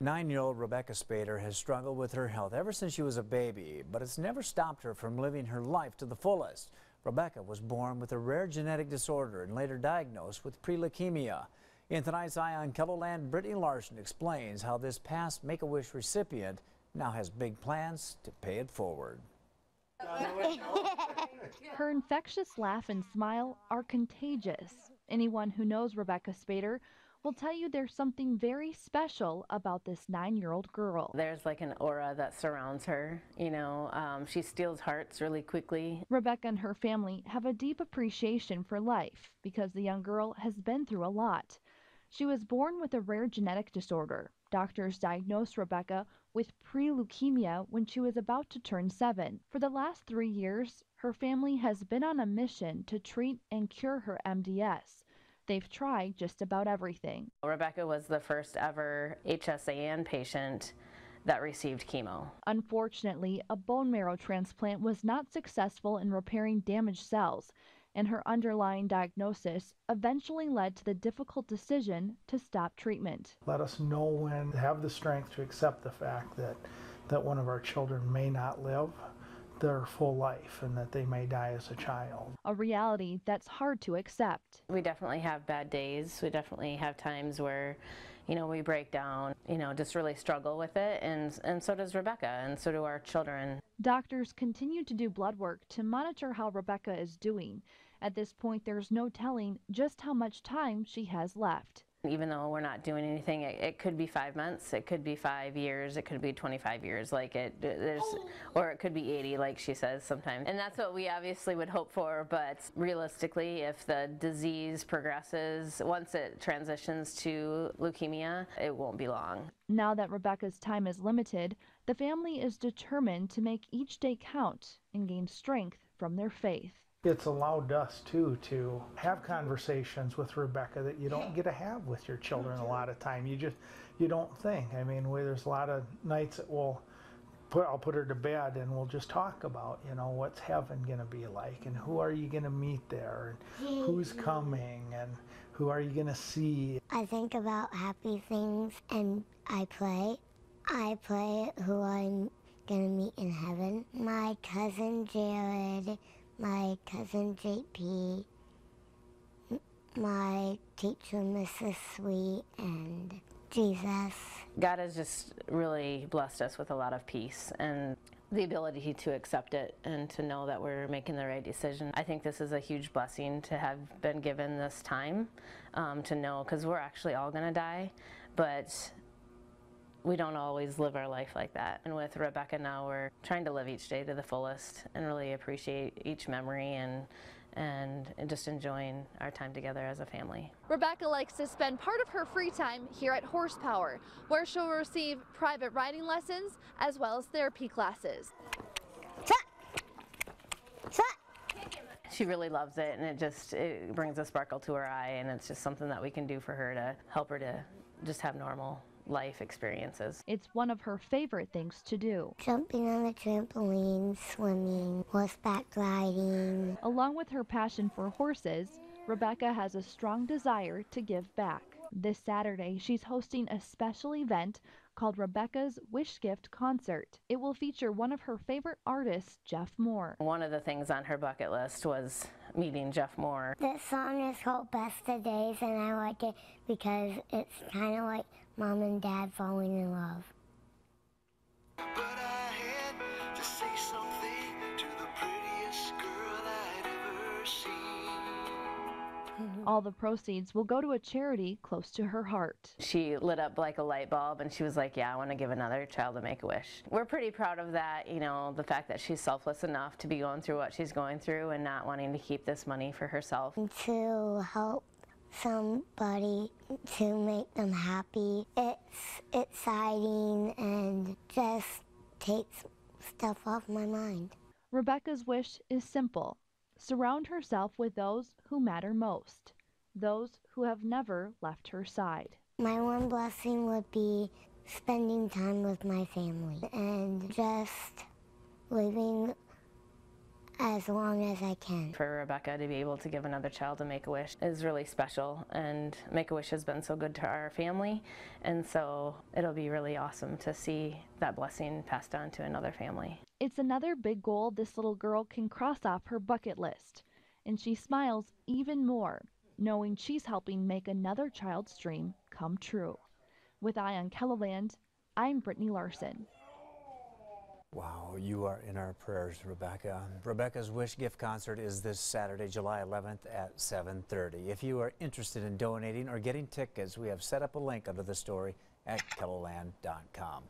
9-year-old Rebekah Spader has struggled with her health ever since she was a baby, but it's never stopped her from living her life to the fullest. Rebekah was born with a rare genetic disorder and later diagnosed with pre-leukemia. In tonight's Eye on KELOLAND, Brittany Larson explains how this past Make-A-Wish recipient now has big plans to pay it forward. Her infectious laugh and smile are contagious. Anyone who knows Rebekah Spader will tell you there's something very special about this 9-year-old girl. There's like an aura that surrounds her, she steals hearts really quickly. Rebekah and her family have a deep appreciation for life because the young girl has been through a lot. She was born with a rare genetic disorder. Doctors diagnosed Rebekah with pre-leukemia when she was about to turn 7. For the last 3 years, her family has been on a mission to treat and cure her MDS. They've tried just about everything. Rebekah was the first ever HSAN patient that received chemo. Unfortunately, a bone marrow transplant was not successful in repairing damaged cells, and her underlying diagnosis eventually led to the difficult decision to stop treatment. Let us know when to have the strength to accept the fact that one of our children may not live their full life and that they may die as a child. A reality that's hard to accept. We definitely have bad days. We definitely have times where, we break down, just really struggle with it. And so does Rebekah, and so do our children. Doctors continue to do blood work to monitor how Rebekah is doing. At this point, there's no telling just how much time she has left. Even though we're not doing anything, it could be 5 months, it could be 5 years, it could be 25 years, or it could be 80, like she says sometimes. And that's what we obviously would hope for, but realistically, if the disease progresses, once it transitions to leukemia, it won't be long. Now that Rebekah's time is limited, the family is determined to make each day count and gain strength from their faith. It's allowed us, too, to have conversations with Rebekah that you don't get to have with your children a lot of time. You don't think. I mean, there's a lot of nights that I'll put her to bed and we'll just talk about, what's heaven going to be like and who are you going to meet there and who's coming and who are you going to see. I think about happy things and I play. I play who I'm going to meet in heaven. My cousin Jared, my cousin JP, my teacher Mrs. Sweet, and Jesus. God has just really blessed us with a lot of peace and the ability to accept it and to know that we're making the right decision. I think this is a huge blessing to have been given this time to know, because we're actually all going to die, but we don't always live our life like that. And with Rebekah now, we're trying to live each day to the fullest and really appreciate each memory and just enjoying our time together as a family. Rebekah likes to spend part of her free time here at Horsepower, where she'll receive private riding lessons as well as therapy classes. She really loves it, and it brings a sparkle to her eye, and it's just something that we can do for her to help her to just have normal life experiences. It's one of her favorite things to do. Jumping on the trampoline, swimming, horseback riding. Along with her passion for horses, Rebekah has a strong desire to give back. This Saturday, she's hosting a special event called Rebekah's Wish Gift Concert. It will feature one of her favorite artists, Jeff Moore. One of the things on her bucket list was meeting Jeff Moore. This song is called Best of Days, and I like it because it's kind of like Mom and Dad falling in love. But I had to say something to the prettiest girl I'd ever seen. All the proceeds will go to a charity close to her heart. She lit up like a light bulb and she was like, yeah, I want to give another child a Make-A-Wish. We're pretty proud of that, the fact that she's selfless enough to be going through what she's going through and not wanting to keep this money for herself. To help somebody, to make them happy. It's exciting and just takes stuff off my mind. Rebekah's wish is simple. Surround herself with those who matter most, those who have never left her side. My one blessing would be spending time with my family and just living as long as I can. For Rebekah to be able to give another child a Make-A-Wish is really special, and Make-A-Wish has been so good to our family, and so it'll be really awesome to see that blessing passed on to another family. It's another big goal this little girl can cross off her bucket list, and she smiles even more knowing she's helping make another child's dream come true. With Eye on KELOLAND, I'm Brittany Larson. Wow, you are in our prayers, Rebekah. Rebekah's Wish Gift Concert is this Saturday, July 11th at 7:30. If you are interested in donating or getting tickets, we have set up a link under the story at KELOLAND.com.